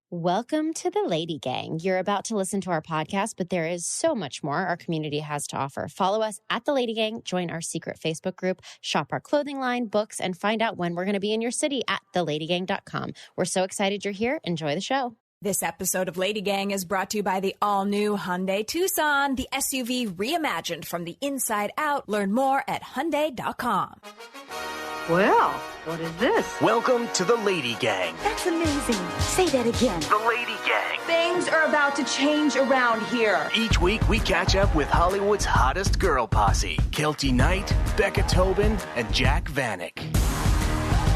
Welcome to the Lady Gang. You're about to listen to our podcast, but there is so much more our community has to offer. Follow us at the Lady Gang, join our secret Facebook group, shop our clothing line, books, and find out when we're going to be in your city at theladygang.com. We're so excited you're here. Enjoy the show. This episode of Lady Gang is brought to you by the all-new Hyundai Tucson, the SUV reimagined from the inside out. Learn more at Hyundai.com. Well, what is this? Welcome to the Lady Gang. That's amazing. Say that again. The Lady Gang. Things are about to change around here. Each week, we catch up with Hollywood's hottest girl posse, Kelty Knight, Becca Tobin, and Jack Vanek.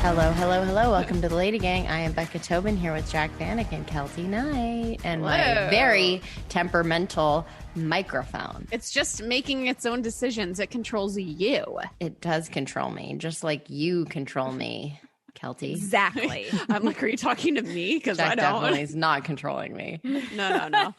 Hello, hello, hello. Welcome to the Lady Gang. I am Becca Tobin here with Jack Vanek and Kelty Knight and my very temperamental microphone. It's just making its own decisions. It controls you. It does control me, just like you control me, Kelty. Exactly. I'm like, are you talking to me? Because I Jack don't. definitely is not controlling me. No.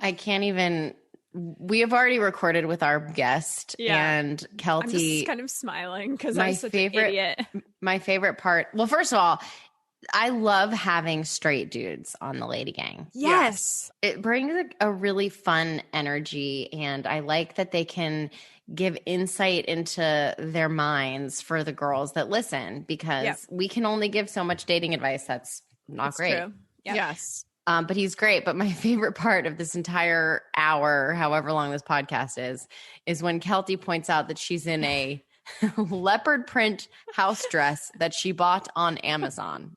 I can't even. We have already recorded with our guest and Kelty. I'm just kind of smiling because my I'm such favorite, an idiot. My favorite part. Well, first of all, I love having straight dudes on the Lady Gang. Yes. It brings a really fun energy, and I like that they can give insight into their minds for the girls that listen, because we can only give so much dating advice that's not great. True. Yep. Yes. But he's great. But my favorite part of this entire hour, however long this podcast is when Kelty points out that she's in a leopard print house dress that she bought on Amazon.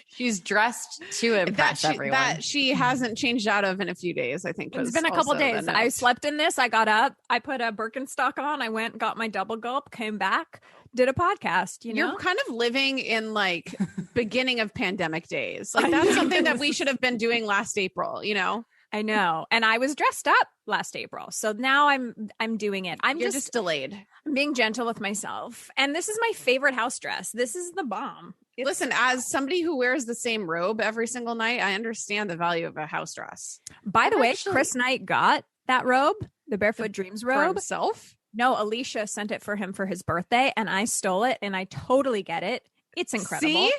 She's dressed to impress everyone. That she hasn't changed out of in a few days, I think. It's been a couple days. I slept in this. I got up. I put a Birkenstock on. I went, got my double gulp, came back, did a podcast. You're kind of living in like beginning of pandemic days. Like that's something that we should have been doing last April, you know? I know. And I was dressed up last April. So now I'm doing it. You're just delayed. I'm being gentle with myself. And this is my favorite house dress. This is the bomb. Listen, as somebody who wears the same robe every single night, I understand the value of a house dress. By the way, Chris Knight got that robe, the Barefoot Dreams robe. For himself? No, Alicia sent it for him for his birthday, and I stole it, and I totally get it. It's incredible. See?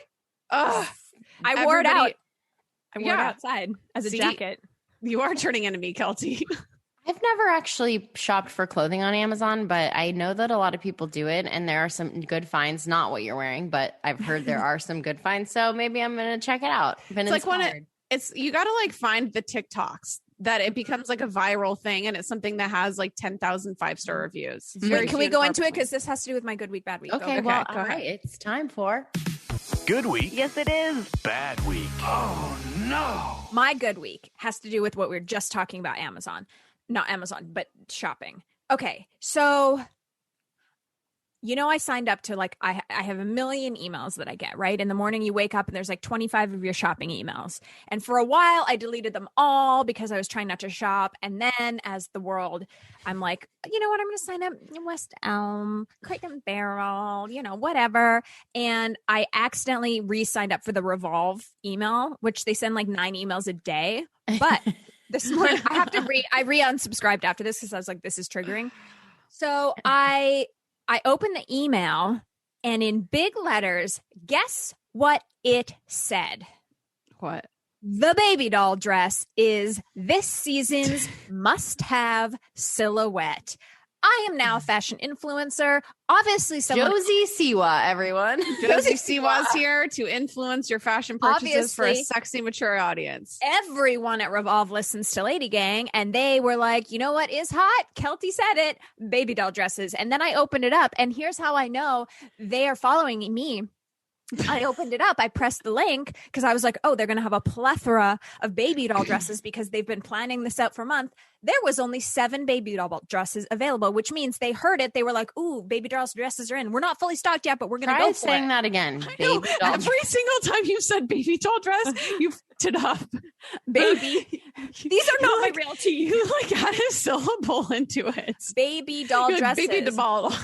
Ugh. I wore it out. I wore it outside as a jacket. You are turning into me, Kelty. I've never actually shopped for clothing on Amazon, but I know that a lot of people do it, and there are some good finds. Not what you're wearing, but I've heard there are some good finds. So maybe I'm going to check it out. It's like you got to like find the TikToks that it becomes like a viral thing, and it's something that has like 10,000 5-star reviews. Wait, can we go into it? Because this has to do with my good week, bad week. Okay, well, all right. It's time for Good Week. Yes, it is. Bad Week. Oh, no. My good week has to do with what we were just talking about, Amazon. Not Amazon, but shopping. Okay, so I signed up to I have a million emails that I get, right? In the morning you wake up and there's like 25 of your shopping emails. And for a while I deleted them all because I was trying not to shop. And then as the world, I'm like, you know what? I'm going to sign up West Elm, Crate and Barrel, whatever. And I accidentally re-signed up for the Revolve email, which they send like 9 emails a day. But this morning I re-unsubscribed after this because I was like, this is triggering. So I opened the email, and in big letters, guess what it said? What? The baby doll dress is this season's must-have silhouette. I am now a fashion influencer. Obviously, Josie Siwa, everyone. Josie Siwa's here to influence your fashion purchases for a sexy, mature audience. Everyone at Revolve listens to Lady Gang, and they were like, you know what is hot? Kelty said it. Baby doll dresses. And then I opened it up, and here's how I know they are following me. I opened it up. I pressed the link because I was like, oh, they're going to have a plethora of baby doll dresses because they've been planning this out for a month. There was only 7 baby doll dresses available, which means they heard it. They were like, ooh, baby doll dresses are in. We're not fully stocked yet, but we're going to go for saying it. that again. Every single time you said baby doll dress, you f***ed it up. Baby. These are not my real teeth. You add a syllable into it. Baby doll dresses. Baby doll.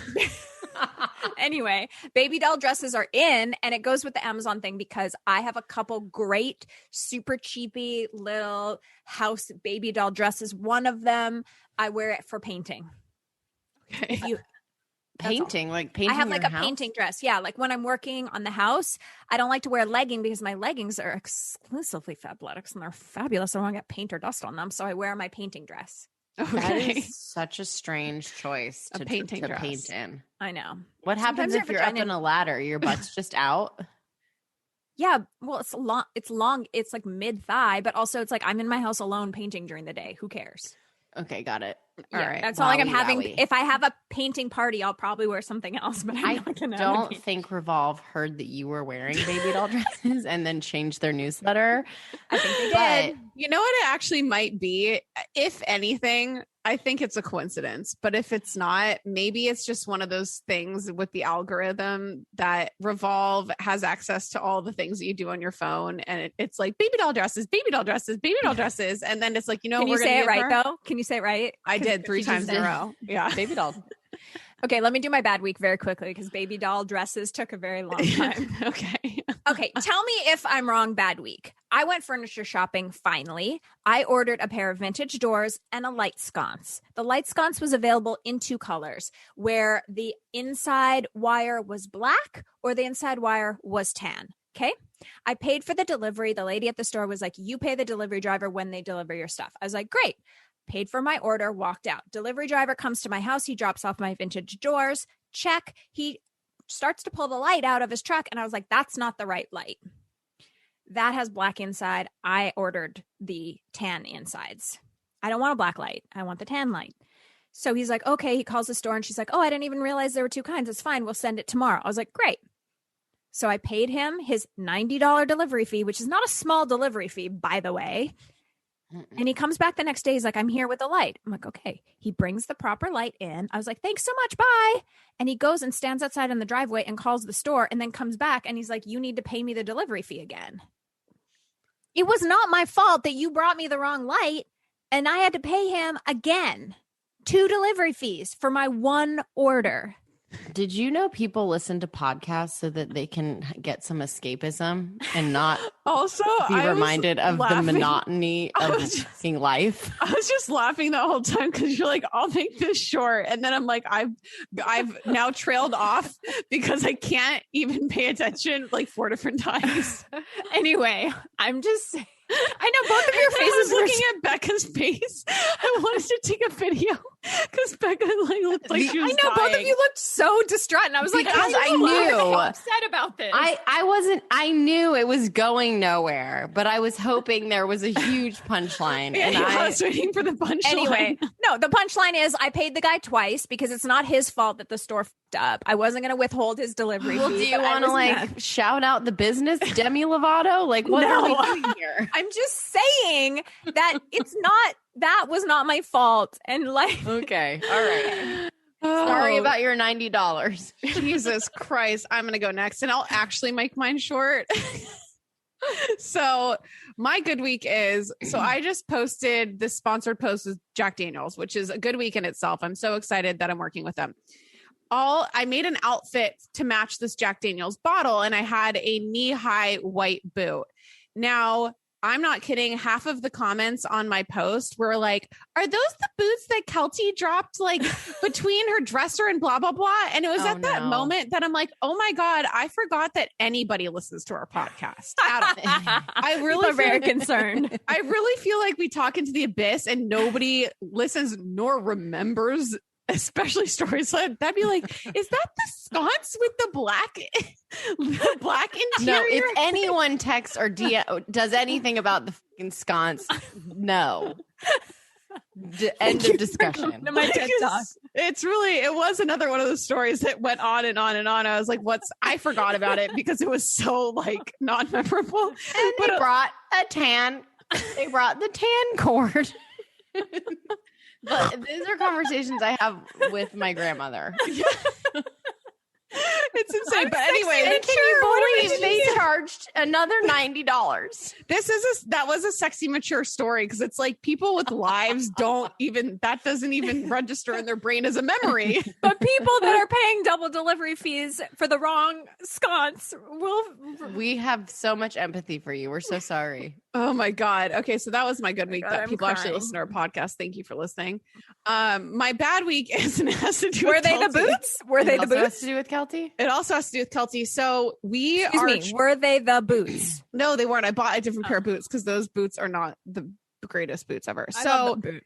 Anyway, baby doll dresses are in, and it goes with the Amazon thing because I have a couple great, super cheapy little house baby doll dresses. One of them, I wear it for painting. Okay. painting, like painting. I have like your a house? painting dress. Yeah. Like when I'm working on the house, I don't like to wear a legging because my leggings are exclusively Fabletics and they're fabulous. I don't want to get paint or dust on them. So I wear my painting dress. That Okay. is such a strange choice A to painting to dress. paint in. I know. What happens Sometimes if your you're up vagina- in a ladder? Your butt's just out? Yeah. Well, it's long. It's long. It's like mid thigh, but also it's like I'm in my house alone painting during the day. Who cares? Okay, got it. All Yeah, right. that's not like I'm Wowie, having. wowie. If I have a painting party, I'll probably wear something else. But I'm I not gonna. don't think Revolve heard that you were wearing baby doll dresses and then changed their newsletter. I think they But did. You know what it actually might be? If anything, I think it's a coincidence. But if it's not, maybe it's just one of those things with the algorithm that Revolve has access to all the things that you do on your phone. And it's like baby doll dresses, baby doll dresses, baby doll dresses. And then it's like, you know, Can you we're say it gonna give right her- though? Can you say it right? I did 3 she just times in a did. row. Yeah. baby doll. Okay, let me do my bad week very quickly because baby doll dresses took a very long time. Okay. Okay, tell me if I'm wrong. Bad week. I went furniture shopping finally. I ordered a pair of vintage doors and a light sconce. The light sconce was available in 2 colors, where the inside wire was black or the inside wire was tan. Okay. I paid for the delivery. The lady at the store was like, you pay the delivery driver when they deliver your stuff. I was like, great. Paid for my order, walked out. Delivery driver comes to my house. He drops off my vintage doors. Check. He starts to pull the light out of his truck. And I was like, that's not the right light. That has black inside. I ordered the tan insides. I don't want a black light. I want the tan light. So he's like, okay. He calls the store and she's like, oh, I didn't even realize there were 2 kinds. It's fine. We'll send it tomorrow. I was like, great. So I paid him his $90 delivery fee, which is not a small delivery fee, by the way. And he comes back the next day. He's like, I'm here with the light. I'm like, okay. He brings the proper light in. I was like, thanks so much. Bye. And he goes and stands outside in the driveway and calls the store and then comes back. And he's like, you need to pay me the delivery fee again. It was not my fault that you brought me the wrong light. And I had to pay him again 2 delivery fees for my 1 order. Did you know people listen to podcasts so that they can get some escapism and not Also, be I was reminded of the laughing. monotony I of was- fucking life? I was just laughing the whole time because you're like, I'll make this short. And then I'm like, I've now trailed off because I can't even pay attention like 4 different times. Anyway, I'm just saying. I know both of your I was faces were looking at Becca's face. I wanted to take a video because Becca like looked like she was I know both of dying. you looked so distraught, and I was like, Because I I'm knew. so upset about this. I knew it was going nowhere, but I was hoping there was a huge punchline. Yeah, and I was waiting for the punchline. Anyway, no, the punchline is I paid the guy twice because it's not his fault that the store f***ed up. I wasn't going to withhold his delivery well, fee. do you but I want to was like mad. shout out the business, Demi Lovato? Like, what are we No. doing here? I'm just saying that that was not my fault. And like, Okay, all right. Oh, Sorry about your $90. Jesus Christ. I'm going to go next and I'll actually make mine short. So my good week is, so I just posted this sponsored post with Jack Daniels, which is a good week in itself. I'm so excited that I'm working with them. I made an outfit to match this Jack Daniels bottle and I had a knee-high white boot. Now, I'm not kidding. Half of the comments on my post were like, are those the boots that Kelty dropped like between her dresser and blah, blah, blah? And it was Oh, at that no. moment that I'm like, oh my God, I forgot that anybody listens to our podcast. I really I'm very feel- concerned. I really feel like we talk into the abyss and nobody listens nor remembers, especially stories. So that'd be like, is that the sconce with the black interior? No, if anyone texts or does anything about the fucking sconce, no. End of discussion. To my TED Talk. It was another one of those stories that went on and on and on. I was like, I forgot about it because it was so like non-memorable. And But they brought the tan cord. But these are conversations I have with my grandmother. It's insane. But And anyway, can you believe they charge charged another $90. That was a sexy mature story because it's like people with lives that doesn't even register in their brain as a memory. But people that are paying double delivery fees for the wrong sconce We have so much empathy for you. We're so sorry. Oh my God. Okay. So that was my good week that I'm people actually crying. listen to our podcast. Thank you for listening. My bad week has to do Were with they the Kelty. boots? Were they the Also has boots? to do with Kelty? It also has to do with Kelty. So we Excuse me. Were they the boots? no, they weren't. I bought a different pair of boots because those boots are not the greatest boots ever. I So love the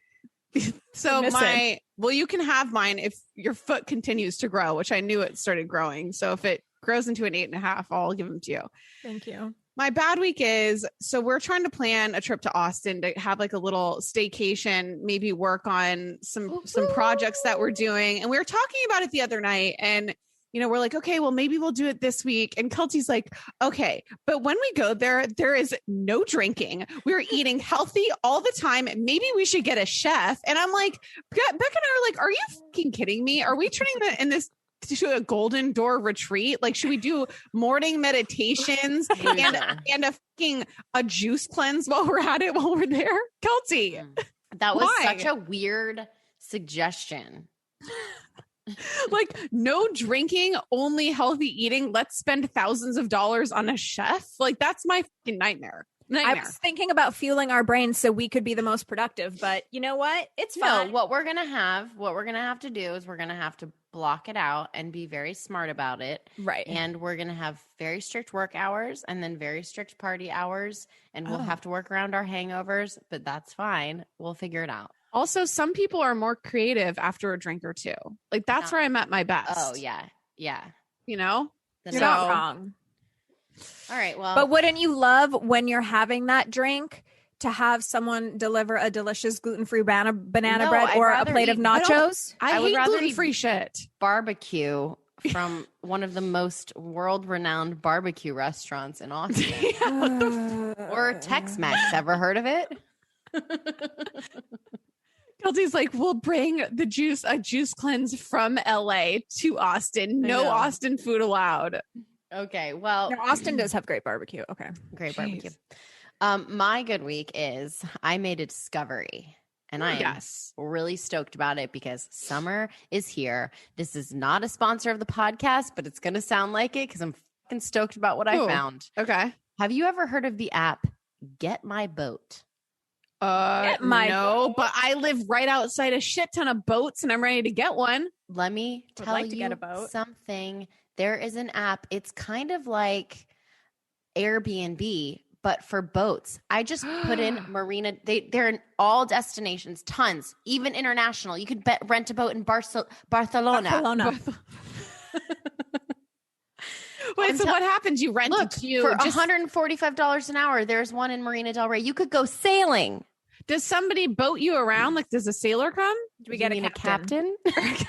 boot. So Missing. you can have mine if your foot continues to grow, which I knew it started growing. So if it grows into an 8.5, I'll give them to you. Thank you. My bad week is, so we're trying to plan a trip to Austin to have like a little staycation, maybe work on some projects that we're doing. And we were talking about it the other night and we're like, okay, well, maybe we'll do it this week. And Kelty's like, okay, but when we go there, there is no drinking. We're eating healthy all the time. Maybe we should get a chef. And I'm like, Becca and I are like, are you fucking kidding me? Are we turning this to a golden door retreat? Like, should we do morning meditations and a juice cleanse while we're at it, while we're there? Kelty. That was Why? such a weird suggestion. Like, no drinking, only healthy eating. Let's spend thousands of dollars on a chef. Like, that's my fucking nightmare. I was thinking about fueling our brains so we could be the most productive, but you know what? It's fine. No, what we're gonna have to do is we're gonna have to block it out and be very smart about it. Right. And we're gonna have very strict work hours and then very strict party hours, and we'll have to work around our hangovers, but that's fine. We'll figure it out. Also, some people are more creative after a drink or two. Like, that's where I'm at my best. Oh yeah. Yeah. You know? Then You're So- not wrong. All right. Well, But wouldn't you love when you're having that drink to have someone deliver a delicious gluten-free banana No, bread I'd or a rather plate of eat- nachos? I would hate rather gluten-free shit. barbecue from one of the most world-renowned barbecue restaurants in Austin. Or Tex-Mex. Ever heard of it? Kelty's like, we'll bring a juice cleanse from LA to Austin. No know. Austin food allowed. Okay. Well, No, Austin does have great barbecue. Okay. great Jeez. barbecue. My good week is I made a discovery, and I am Yes. really stoked about it because summer is here. This is not a sponsor of the podcast, but it's going to sound like it because I'm fucking stoked about what Cool. I found. Okay. Have you ever heard of the app Get My Boat? Get my No, boat. but I live right outside a shit ton of boats and I'm ready to get one. Let me Would tell like to you get a boat. something. There is an app. It's kind of like Airbnb, but for boats. I just put in marina. They're in all destinations, tons, even international. You could rent a boat in Barcelona. Barcelona. Wait, I'm so tell- what happens? You rent Look, it to for just, $145 an hour, there's one in Marina Del Rey. You could go sailing. does somebody boat you around? Like, does a sailor come? Do we You get mean a captain? captain?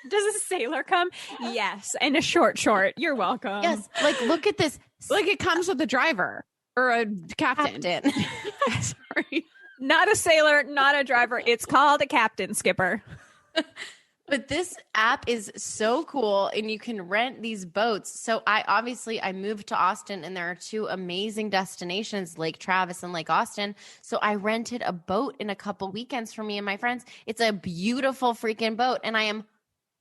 Does a sailor come? Yes. And a short. You're welcome. Yes. Like, look at this. Like, it comes with a driver or a captain. Captain. Sorry. Not a sailor, not a driver. It's called a captain, Skipper. But this app is so cool, and you can rent these boats. So I moved to Austin, and there are two amazing destinations, Lake Travis and Lake Austin. So I rented a boat in a couple weekends for me and my friends. It's a beautiful freaking boat, and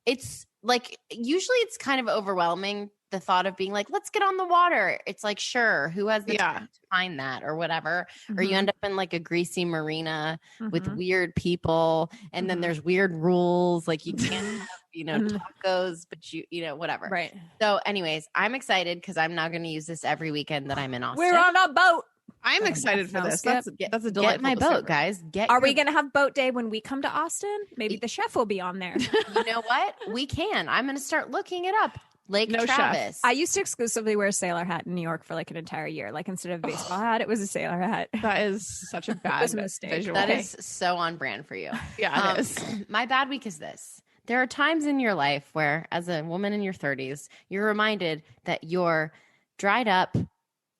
it's like, usually it's kind of overwhelming, the thought of being like, let's get on the water. It's like, sure, who has the time to find that or whatever? Or you end up in like a greasy marina with weird people, and then there's weird rules, like you can't have, tacos, but whatever. Right. So anyways, I'm excited because I'm now going to use this every weekend that I'm in Austin. We're on a boat. I'm excited for this. That's a delightful Get my boat, discovery. guys. Are we going to have boat day when we come to Austin? Maybe the chef will be on there. You know what? We can. I'm going to start looking it up. Lake No chef. Travis. I used to exclusively wear a sailor hat in New York for like an entire year. Like instead of a baseball hat, it was a sailor hat. That is such a bad was a mistake. visual. That is so on brand for you. Yeah, it is. My bad week is this. There are times in your life where, as a woman in your 30s, you're reminded that you're dried up,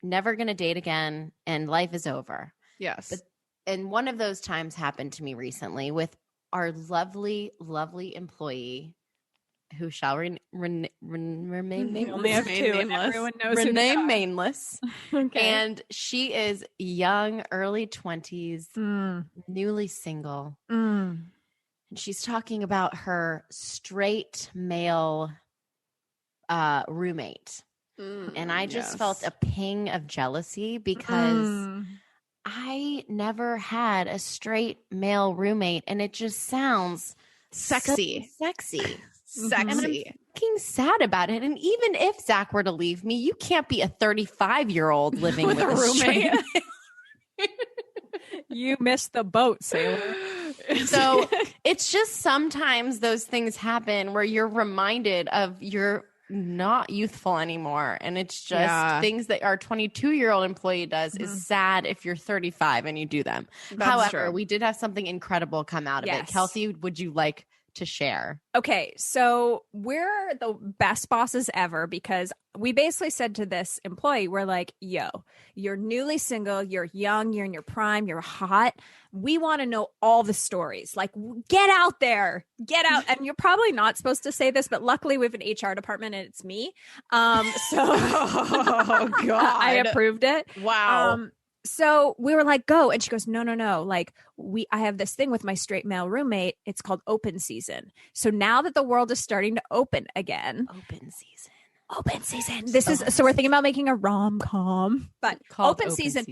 never going to date again, and life is over. Yes. And one of those times happened to me recently with our lovely, lovely employee, who shall remain nameless. We only have two, and everyone knows who they are. Nameless. Okay. And she is young, early 20s, newly single. And she's talking about her straight male roommate. And I just felt a ping of jealousy because I never had a straight male roommate, and it just sounds Sexy. so sexy. Sexy. And I'm fucking sad about it. And even if Zach were to leave me, you can't be a 35-year-old living with a roommate. You missed the boat, sailor. So it's just sometimes those things happen where you're reminded of you're not youthful anymore. And it's just things that our 22-year-old employee does is sad if you're 35 and you do them. However, we did have something incredible come out of it. Kelsey, would you like to share? Okay, so we're the best bosses ever because we basically said to this employee, we're like, yo, you're newly single, you're young, you're in your prime, you're hot. We want to know all the stories. Like, get out there, get out. And you're probably not supposed to say this, but luckily we have an HR department and it's me. Oh, God. I approved it. Wow. So we were like, go. And she goes, no. Like I have this thing with my straight male roommate. It's called open season. So now that the world is starting to open again. Open season. This is, so we're thinking about making a rom-com, but Called open season.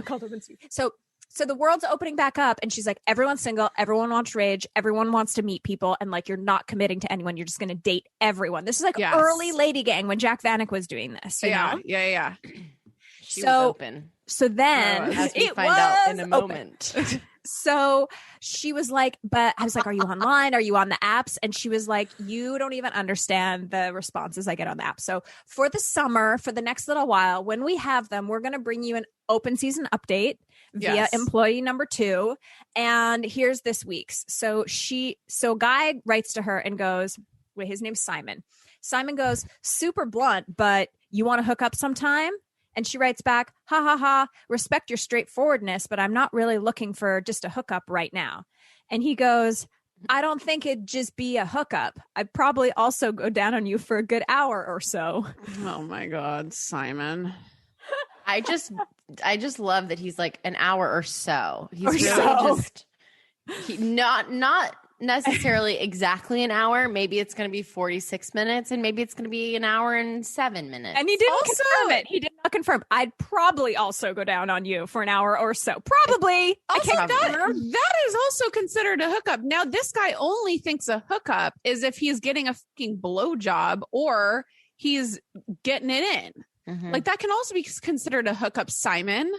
Called open season. So the world's opening back up and she's like, everyone's single. Everyone wants rage. Everyone wants to meet people. And like, you're not committing to anyone. You're just going to date everyone. This is like early LadyGang when Jack Vanek was doing this. You know? Yeah. She was open. So then as we find out in a moment. So she was like, but I was like, are you online? Are you on the apps? And she was like, you don't even understand the responses I get on the app. So for the summer, for the next little while, when we have them, we're going to bring you an open season update via employee number 2. And here's this week's. So guy writes to her and goes, wait, his name's Simon. Simon goes, super blunt, but you want to hook up sometime? And she writes back, ha ha ha, respect your straightforwardness, but I'm not really looking for just a hookup right now. And he goes, I don't think it'd just be a hookup. I'd probably also go down on you for a good hour or so. Oh my God, Simon. I just love that he's like an hour or so. He's really just not necessarily exactly an hour. Maybe it's going to be 46 minutes and maybe it's going to be an hour and 7 minutes. And he didn't confirm it. He did not confirm. I'd probably also go down on you for an hour or so. Probably. Also, that is also considered a hookup. Now, this guy only thinks a hookup is if he's getting a fucking blowjob or he's getting it in. Mm-hmm. Like that can also be considered a hookup, Simon.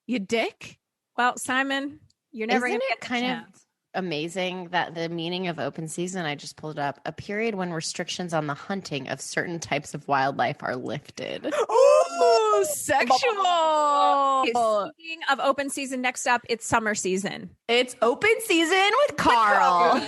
You dick. Well, Simon, you're never going to get kind of amazing that the meaning of open season, I just pulled it up, a period when restrictions on the hunting of certain types of wildlife are lifted. Ooh, sexual. Speaking of open season, next up, it's summer season. It's open season with Karl.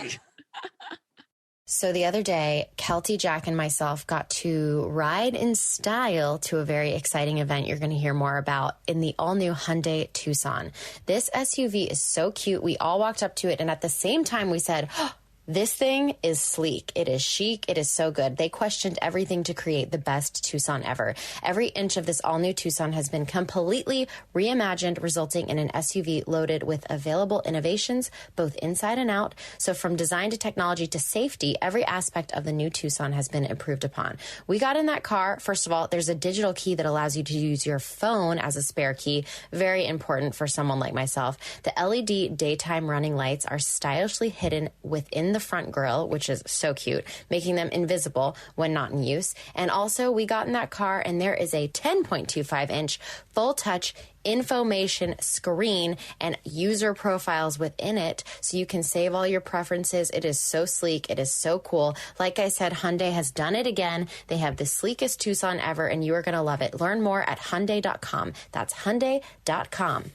So the other day, Kelty, Jack, and myself got to ride in style to a very exciting event you're going to hear more about in the all-new Hyundai Tucson. This SUV is so cute. We all walked up to it, and at the same time, we said, oh, this thing is sleek. It is chic. It is so good. They questioned everything to create the best Tucson ever. Every inch of this all-new Tucson has been completely reimagined, resulting in an SUV loaded with available innovations, both inside and out. So from design to technology to safety, every aspect of the new Tucson has been improved upon. We got in that car. First of all, there's a digital key that allows you to use your phone as a spare key. Very important for someone like myself. The LED daytime running lights are stylishly hidden within the front grille, which is so cute, making them invisible when not in use. And also, we got in that car and there is a 10.25-inch full-touch information screen and user profiles within it, so you can save all your preferences. It is so sleek. It is so cool. Like I said, Hyundai has done it again. They have the sleekest Tucson ever, and you are going to love it. Learn more at Hyundai.com. That's Hyundai.com.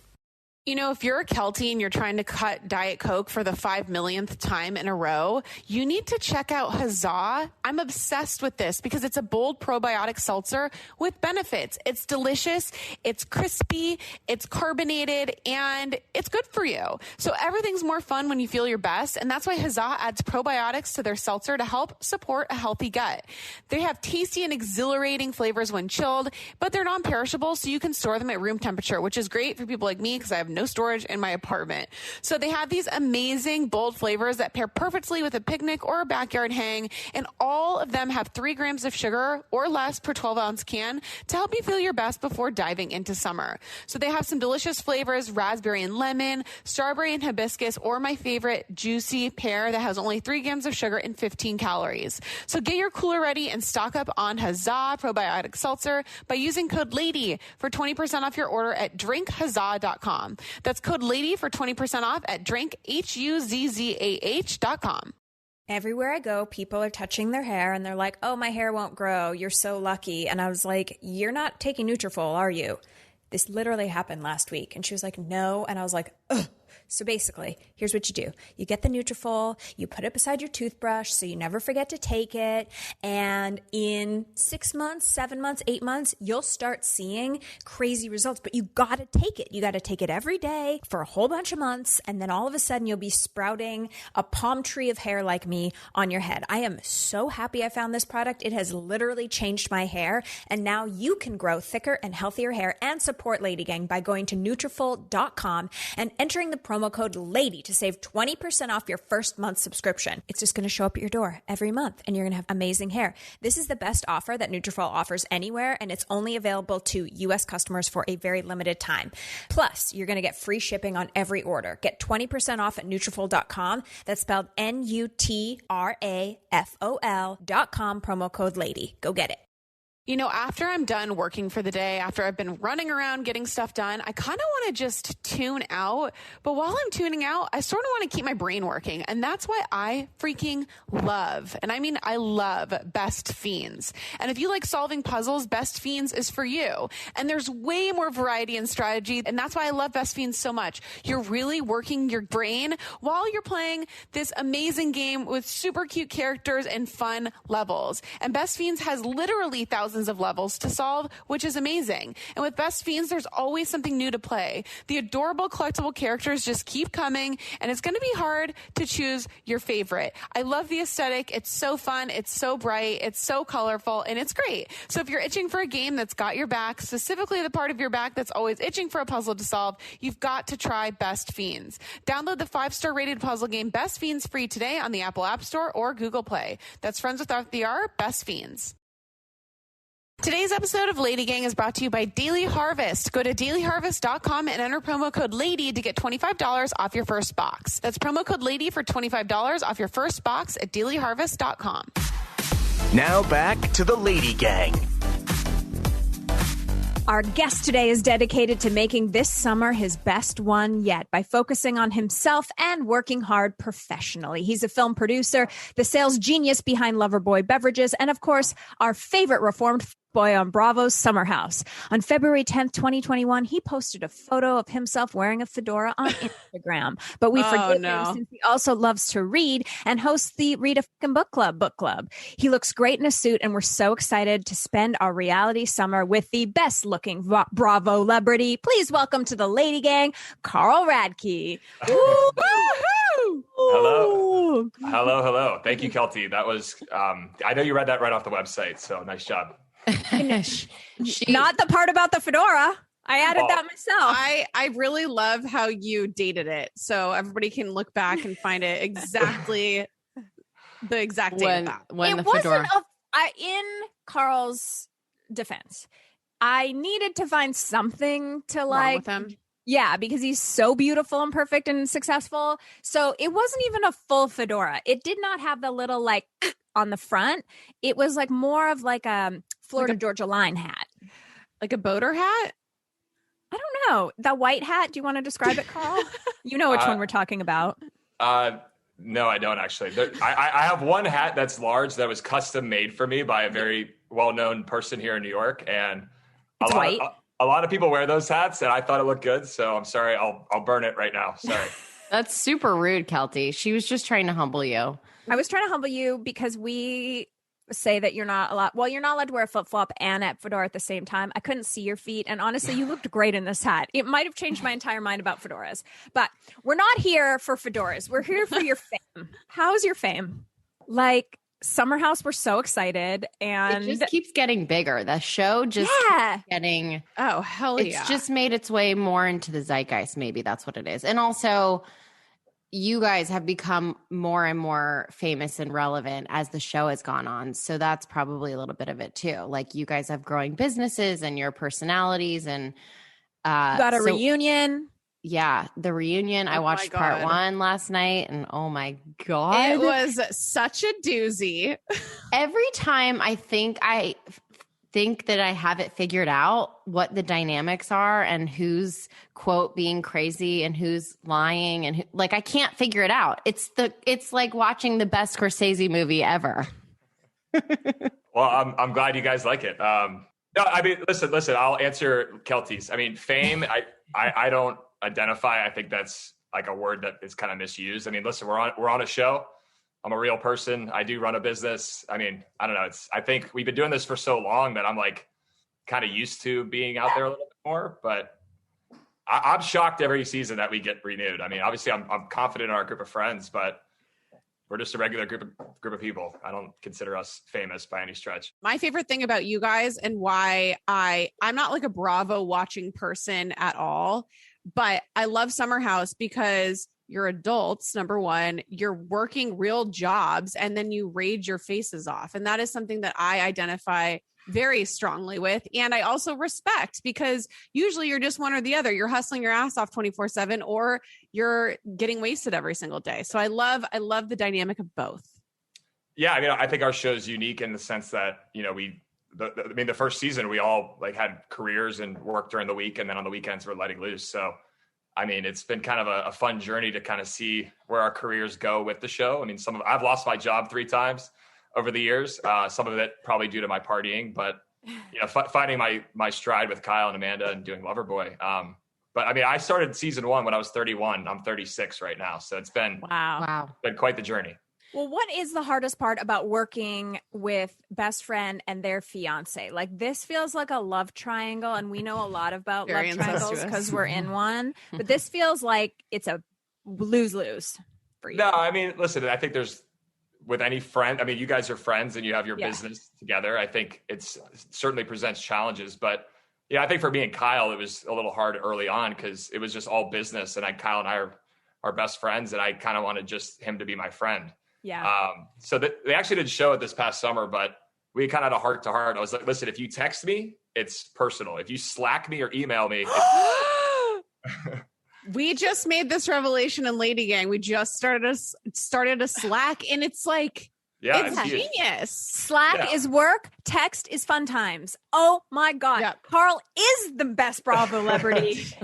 You know, if you're a Kelty and you're trying to cut Diet Coke for the 5 millionth time in a row, you need to check out Huzzah. I'm obsessed with this because it's a bold probiotic seltzer with benefits. It's delicious, it's crispy, it's carbonated, and it's good for you. So everything's more fun when you feel your best, and that's why Huzzah adds probiotics to their seltzer to help support a healthy gut. They have tasty and exhilarating flavors when chilled, but they're non-perishable, so you can store them at room temperature, which is great for people like me because I have no storage in my apartment. So they have these amazing bold flavors that pair perfectly with a picnic or a backyard hang, and all of them have 3 grams of sugar or less per 12-ounce can to help you feel your best before diving into summer. So they have some delicious flavors, raspberry and lemon, strawberry and hibiscus, or my favorite, juicy pear that has only 3 grams of sugar and 15 calories. So get your cooler ready and stock up on Huzzah probiotic seltzer by using code LADY for 20% off your order at drinkhuzzah.com. That's code LADY for 20% off at drinkhuzzah.com. Everywhere I go, people are touching their hair and they're like, oh, my hair won't grow. You're so lucky. And I was like, you're not taking Nutrafol, are you? This literally happened last week. And she was like, no. And I was like, ugh. So basically, here's what you do. You get the Nutrafol, you put it beside your toothbrush so you never forget to take it. And in 6 months, 7 months, 8 months, you'll start seeing crazy results. But you got to take it. You got to take it every day for a whole bunch of months. And then all of a sudden, you'll be sprouting a palm tree of hair like me on your head. I am so happy I found this product. It has literally changed my hair. And now you can grow thicker and healthier hair and support LadyGang by going to Nutrafol.com and entering the promo code LADY to save 20% off your first month subscription. It's just going to show up at your door every month and you're going to have amazing hair. This is the best offer that Nutrafol offers anywhere, and it's only available to U.S. customers for a very limited time. Plus, you're going to get free shipping on every order. Get 20% off at Nutrafol.com. That's spelled Nutrafol.com, promo code LADY. Go get it. You know, after I'm done working for the day, after I've been running around getting stuff done, I kind of want to just tune out. But while I'm tuning out, I sort of want to keep my brain working. And that's why I freaking love, and I mean I love, Best Fiends. And if you like solving puzzles, Best Fiends is for you. And there's way more variety and strategy. And that's why I love Best Fiends so much. You're really working your brain while you're playing this amazing game with super cute characters and fun levels. And Best Fiends has literally thousands of levels to solve, which is amazing. And with Best Fiends, there's always something new to play. The adorable collectible characters just keep coming, and it's going to be hard to choose your favorite. I love the aesthetic. It's so fun. It's so bright. It's so colorful, and it's great. So if you're itching for a game that's got your back, specifically the part of your back that's always itching for a puzzle to solve, you've got to try Best Fiends. Download the 5-star rated puzzle game Best Fiends free today on the Apple App Store or Google Play. That's friends without the R, Best Fiends. Today's episode of LadyGang is brought to you by Daily Harvest. Go to dailyharvest.com and enter promo code LADY to get $25 off your first box. That's promo code LADY for $25 off your first box at dailyharvest.com. Now back to the LadyGang. Our guest today is dedicated to making this summer his best one yet by focusing on himself and working hard professionally. He's a film producer, the sales genius behind Loverboy beverages, and of course, our favorite reformed boy on Bravo's Summer House. On February 10th, 2021, he posted a photo of himself wearing a fedora on Instagram. But we forgive him since he also loves to read and hosts the Read a Fucking Book Club. He looks great in a suit, and we're so excited to spend our reality summer with the best looking bravolebrity. Please welcome to the LadyGang, Karl Radke. Hello. Thank you, Kelty. That was, I know you read that right off the website, so nice job. Not the part about the fedora. I added that myself. I really love how you dated it, so everybody can look back and find it exactly the exact date when the fedora. In Karl's defense, I needed to find something to like with him. Yeah, because he's so beautiful and perfect and successful. So it wasn't even a full fedora. It did not have the little like on the front. It was like more of like a Florida Georgia line hat. Like a boater hat? I don't know. The white hat. Do you want to describe it, Karl? You know which one we're talking about. No, I don't actually. I have one hat that's large that was custom made for me by a very well-known person here in New York. And it's white. A lot of people wear those hats, and I thought it looked good. So I'm sorry. I'll burn it right now. Sorry. That's super rude, Kelty. She was just trying to humble you. I was trying to humble you because we say that you're not allowed to wear a flip-flop and a fedora at the same time. I couldn't see your feet. And honestly, you looked great in this hat. It might have changed my entire mind about fedoras. But we're not here for fedoras. We're here for your fame. How's your fame? Like, Summer House, we're so excited. And it just keeps getting bigger. The show just keeps getting... Oh, hell yeah. It's just made its way more into the zeitgeist. Maybe that's what it is. And also... you guys have become more and more famous and relevant as the show has gone on. So that's probably a little bit of it too. Like you guys have growing businesses and your personalities and got a reunion. Yeah, the reunion. I watched part 1 last night and oh my God. It was such a doozy. Every time I think that I have it figured out what the dynamics are and who's quote being crazy and who's lying and like I can't figure it out. It's like watching the best Scorsese movie ever. Well, I'm glad you guys like it. No, I mean, listen. I'll answer Kelty's. I mean, fame. I don't identify. I think that's like a word that is kind of misused. I mean, listen, we're on a show. I'm a real person. I do run a business. I mean, I don't know. I think we've been doing this for so long that I'm like kind of used to being out there a little bit more, but I'm shocked every season that we get renewed. I mean, obviously I'm confident in our group of friends, but we're just a regular group of people. I don't consider us famous by any stretch. My favorite thing about you guys and why I'm not like a Bravo watching person at all, but I love Summer House because you're adults, number one, you're working real jobs, and then you rage your faces off. And that is something that I identify very strongly with. And I also respect because usually you're just one or the other. You're hustling your ass off 24/7 or you're getting wasted every single day. So I love the dynamic of both. Yeah. I mean, I think our show is unique in the sense that, you know, the first season, we all like had careers and worked during the week. And then on the weekends we're letting loose. So I mean, it's been kind of a fun journey to kind of see where our careers go with the show. I mean, I've lost my job 3 times over the years. Some of it probably due to my partying, but you know, finding my stride with Kyle and Amanda and doing Loverboy. But I mean, I started season 1 when I was 31. I'm 36 right now, so it's been been quite the journey. Well, what is the hardest part about working with best friend and their fiance? Like this feels like a love triangle, and we know a lot about Very love triangles because we're in one. But this feels like it's a lose-lose for you. No, I mean, listen, I think there's with any friend. I mean, you guys are friends and you have your business together. I think it certainly presents challenges, but yeah, I think for me and Kyle, it was a little hard early on because it was just all business, and Kyle and I are best friends, and I kind of wanted just him to be my friend. Yeah. So they actually did show it this past summer, but we kind of had a heart to heart. I was like, listen, if you text me, it's personal. If you Slack me or email me, we just made this revelation in LadyGang. We just started a Slack, and it's like, it's genius. Slack is work. Text is fun times. Oh my God. Yep. Karl is the best bravolebrity.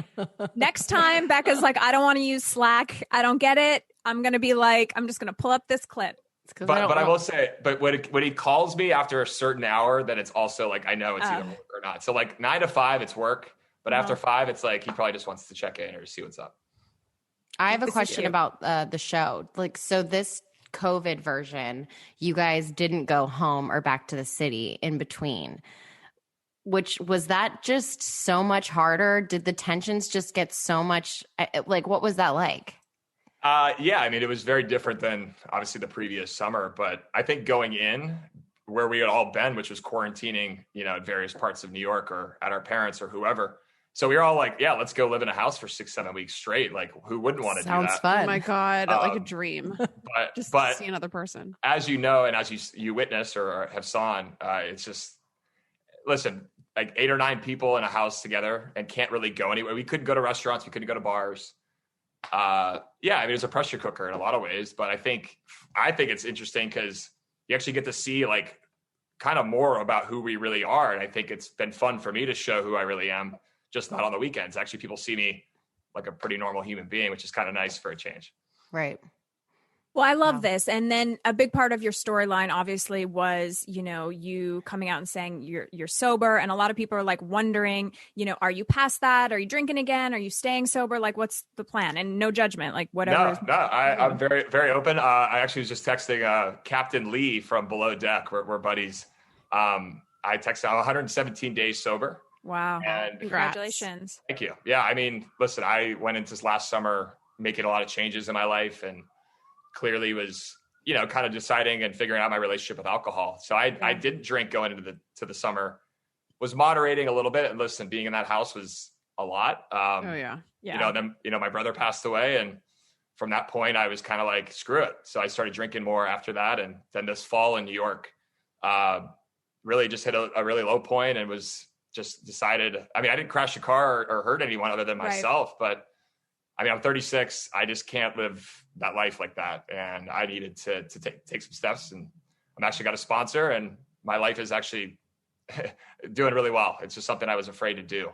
Next time Becca's like, I don't want to use Slack. I don't get it. I'm going to be like, I'm just going to pull up this clip. But I will say, but when he calls me after a certain hour, then it's also like, I know it's either work or not. So like 9 to 5, it's work. But after 5, it's like, he probably just wants to check in or see what's up. I have a question about the show. Like, so this COVID version, you guys didn't go home or back to the city in between, which was that just so much harder? Did the tensions just get so much, like, what was that like? Yeah, I mean, it was very different than obviously the previous summer, but I think going in where we had all been, which was quarantining, you know, at various parts of New York or at our parents or whoever. So we were all like, yeah, let's go live in a house for 6-7 weeks straight. Like, who wouldn't want to do that? Sounds fun. Oh my God, like a dream. But see another person. As you know, and as you witness or have saw, it's just, listen, like 8 or 9 people in a house together and can't really go anywhere. We couldn't go to restaurants. We couldn't go to bars. Yeah, I mean, it's a pressure cooker in a lot of ways, but I think it's interesting because you actually get to see like kind of more about who we really are. And I think it's been fun for me to show who I really am, just not on the weekends. Actually, people see me like a pretty normal human being, which is kind of nice for a change. Right. Well, I love Wow. this. And then a big part of your storyline obviously was, you coming out and saying you're sober. And a lot of people are like wondering, are you past that? Are you drinking again? Are you staying sober? Like, what's the plan? And no judgment, like whatever. No, I'm very, very open. I actually was just texting Captain Lee from Below Deck. We're buddies. I texted, I'm 117 days sober. Wow. And congratulations. Thank you. Yeah. I mean, listen, I went into this last summer making a lot of changes in my life and clearly was, kind of deciding and figuring out my relationship with alcohol. So I didn't drink going into the summer, was moderating a little bit. And listen, being in that house was a lot. Yeah. Then, my brother passed away. And from that point, I was kind of like, screw it. So I started drinking more after that. And then this fall in New York, really just hit a really low point and was just decided, I mean, I didn't crash a car or hurt anyone other than myself, but I mean, I'm 36. I just can't live that life like that. And I needed to take some steps, and I'm actually got a sponsor, and my life is actually doing really well. It's just something I was afraid to do.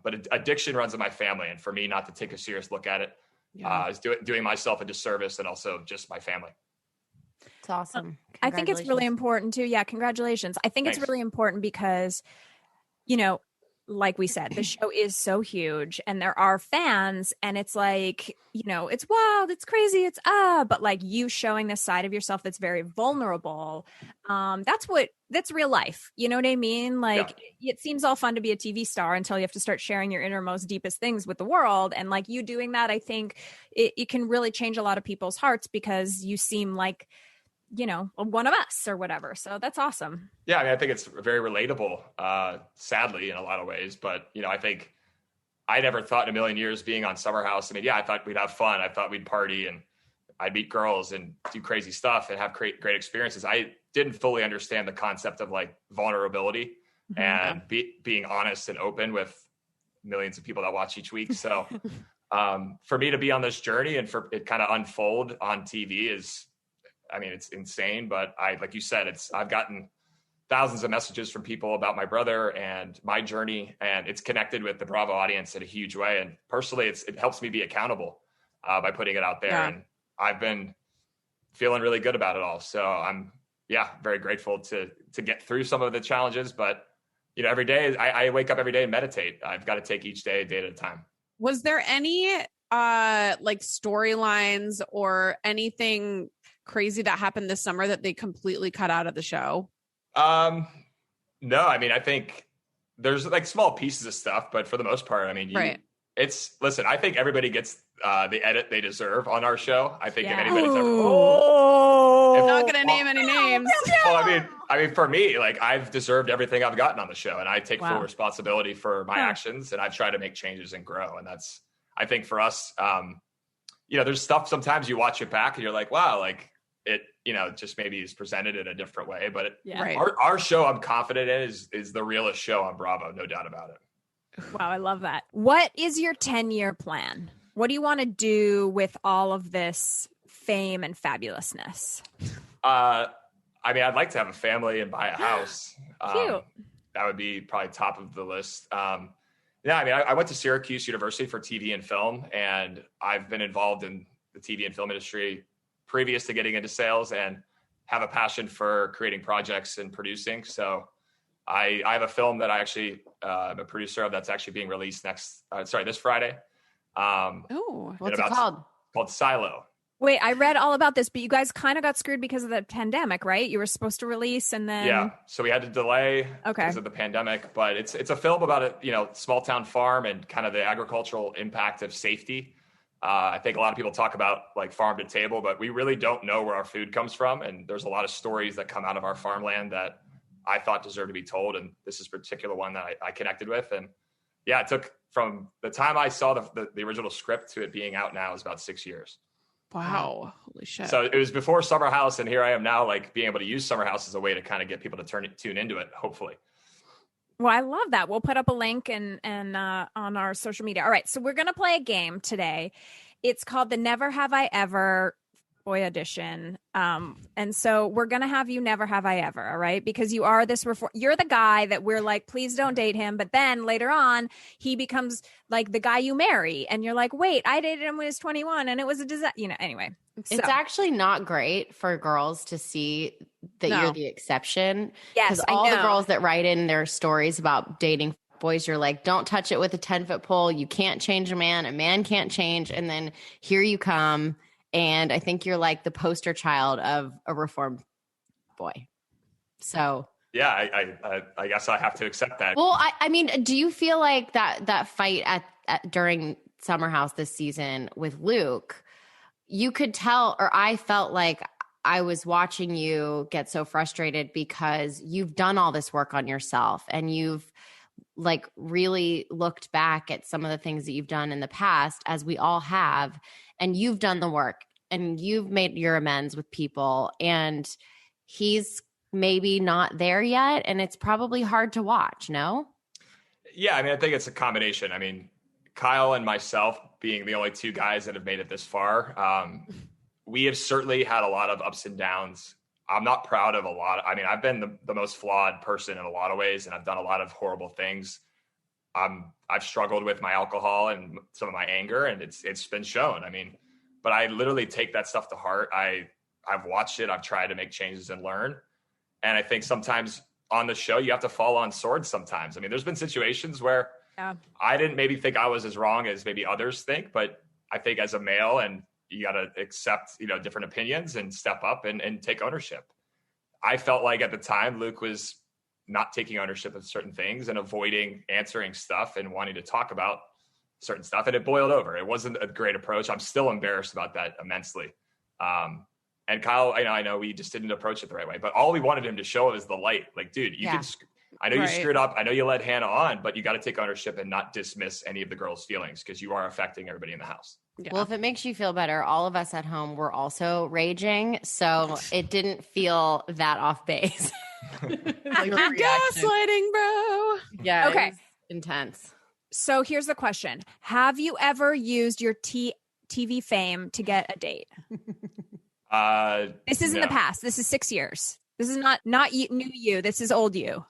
But addiction runs in my family. And for me not to take a serious look at it is doing myself a disservice and also just my family. It's awesome. I think it's really important too. Yeah. Congratulations. I think Thanks. It's really important because, like we said, the show is so huge and there are fans, and it's like, it's wild, it's crazy, it's but like you showing this side of yourself that's very vulnerable. That's real life. You know what I mean? Like it seems all fun to be a TV star until you have to start sharing your innermost, deepest things with the world. And like you doing that, I think it can really change a lot of people's hearts because you seem like, one of us or whatever. So that's awesome. Yeah. I mean, I think it's very relatable, sadly, in a lot of ways. But, I think I never thought in a million years being on Summer House. I mean, I thought we'd have fun. I thought we'd party and I'd meet girls and do crazy stuff and have great experiences. I didn't fully understand the concept of like vulnerability and being honest and open with millions of people that watch each week. So for me to be on this journey and for it kind of unfold on TV it's insane, but like you said, I've gotten thousands of messages from people about my brother and my journey, and it's connected with the Bravo audience in a huge way. And personally, it helps me be accountable by putting it out there. And I've been feeling really good about it all. So I'm, very grateful to get through some of the challenges, but every day I wake up every day and meditate. I've got to take each day at a time. Was there any like storylines or anything crazy that happened this summer that they completely cut out of the show? No, I mean, I think there's like small pieces of stuff, but for the most part, I mean, listen, I think everybody gets the edit they deserve on our show. I think if anybody's ever, I'm not going to name any names. Well, I mean, for me, like I've deserved everything I've gotten on the show, and I take full responsibility for my actions, and I've tried to make changes and grow. And that's, I think for us, there's stuff sometimes you watch it back and you're like, wow, like it, just maybe is presented in a different way, but our show I'm confident in is the realest show on Bravo. No doubt about it. Wow. I love that. What is your 10-year plan? What do you want to do with all of this fame and fabulousness? I mean, I'd like to have a family and buy a house. Cute. That would be probably top of the list. I mean, I went to Syracuse University for TV and film, and I've been involved in the TV and film industry previous to getting into sales and have a passion for creating projects and producing. So I have a film that I actually am a producer of that's actually being released this Friday. What's it called? Called Silo. Wait, I read all about this, but you guys kind of got screwed because of the pandemic, right? You were supposed to release and then... Yeah, so we had to delay because of the pandemic, but it's a film about a small town farm and kind of the agricultural impact of safety. I think a lot of people talk about like farm to table, but we really don't know where our food comes from. And there's a lot of stories that come out of our farmland that I thought deserved to be told. And this is a particular one that I connected with. And yeah, it took from the time I saw the original script to it being out now is about 6 years. Wow. Holy shit. So it was before Summer House, and here I am now, like being able to use Summer House as a way to kind of get people to tune into it, hopefully. Well, I love that. We'll put up a link and on our social media. All right, so we're going to play a game today. It's called the Never Have I Ever Loverboy edition. And so we're going to have you never have I ever, all right? Because you are this you're the guy that we're like, please don't date him. But then later on, he becomes like the guy you marry. And you're like, wait, I dated him when he was 21 and it was a disaster. Anyway. So. It's actually not great for girls to see that you're the exception. Yes, because all the girls that write in their stories about dating boys, you're like, don't touch it with a 10-foot pole. You can't change a man can't change. And then here you come. And I think you're like the poster child of a reformed boy. So yeah, I guess I have to accept that. Well, I mean, do you feel like that fight at during Summer House this season with Luke, you could tell, or I felt like I was watching you get so frustrated because you've done all this work on yourself and you've like really looked back at some of the things that you've done in the past, as we all have, and you've done the work and you've made your amends with people, and he's maybe not there yet, and it's probably hard to watch. No? Yeah, I mean, I think it's a combination. I mean, Kyle and myself being the only two guys that have made it this far, we have certainly had a lot of ups and downs. I'm not proud of a lot. I mean, I've been the most flawed person in a lot of ways, and I've done a lot of horrible things. I've struggled with my alcohol and some of my anger, and it's been shown. I mean, but I literally take that stuff to heart. I've watched it. I've tried to make changes and learn. And I think sometimes on the show, you have to fall on swords sometimes. I mean, there's been situations where I didn't maybe think I was as wrong as maybe others think, but I think as a male, and you got to accept, different opinions and step up and take ownership. I felt like at the time, Luke was not taking ownership of certain things and avoiding answering stuff and wanting to talk about certain stuff. And it boiled over. It wasn't a great approach. I'm still embarrassed about that immensely. And Kyle, I know we just didn't approach it the right way, but all we wanted him to show is the light. Like, dude, I know you screwed up. I know you led Hannah on, but you got to take ownership and not dismiss any of the girls' feelings, because you are affecting everybody in the house. Yeah. Well, if it makes you feel better, all of us at home were also raging, so it didn't feel that off base. Like gaslighting, bro. Yeah. Okay. Intense. So here's the question: have you ever used your TV fame to get a date? This is in the past. This is 6 years. This is not new you. This is old you.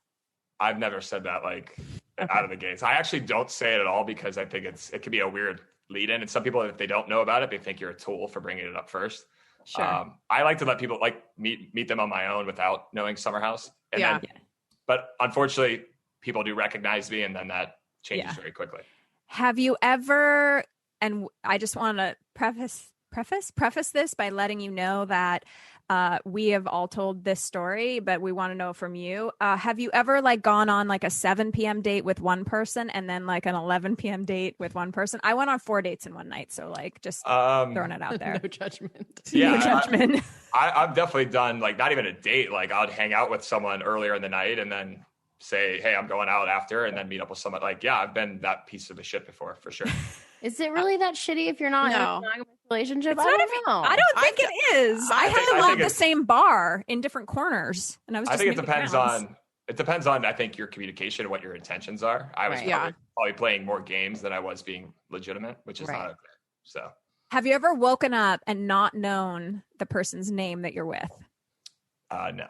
I've never said that out of the gates. I actually don't say it at all, because I think it could be a weird lead in. And some people, if they don't know about it, they think you're a tool for bringing it up first. Sure. I like to let people meet them on my own without knowing Summer House. But unfortunately, people do recognize me, and then that changes very quickly. Have you ever, and I just want to preface this by letting you know that we have all told this story, but we want to know from you. Have you ever gone on a 7 p.m. date with one person and then an 11 p.m. date with one person? I went on 4 dates in one night. So just throwing it out there. No judgment. Yeah, no judgment. I've definitely done not even a date. I'd hang out with someone earlier in the night and then say, hey, I'm going out after, and then meet up with someone. I've been that piece of a shit before, for sure. Is it really that shitty if you're not in a monogamous relationship? I don't know. I don't think it is. I had a lot of the same bar in different corners, and I think it depends on I think your communication and what your intentions are. I was probably playing more games than I was being legitimate, which is not okay. So, have you ever woken up and not known the person's name that you're with? No,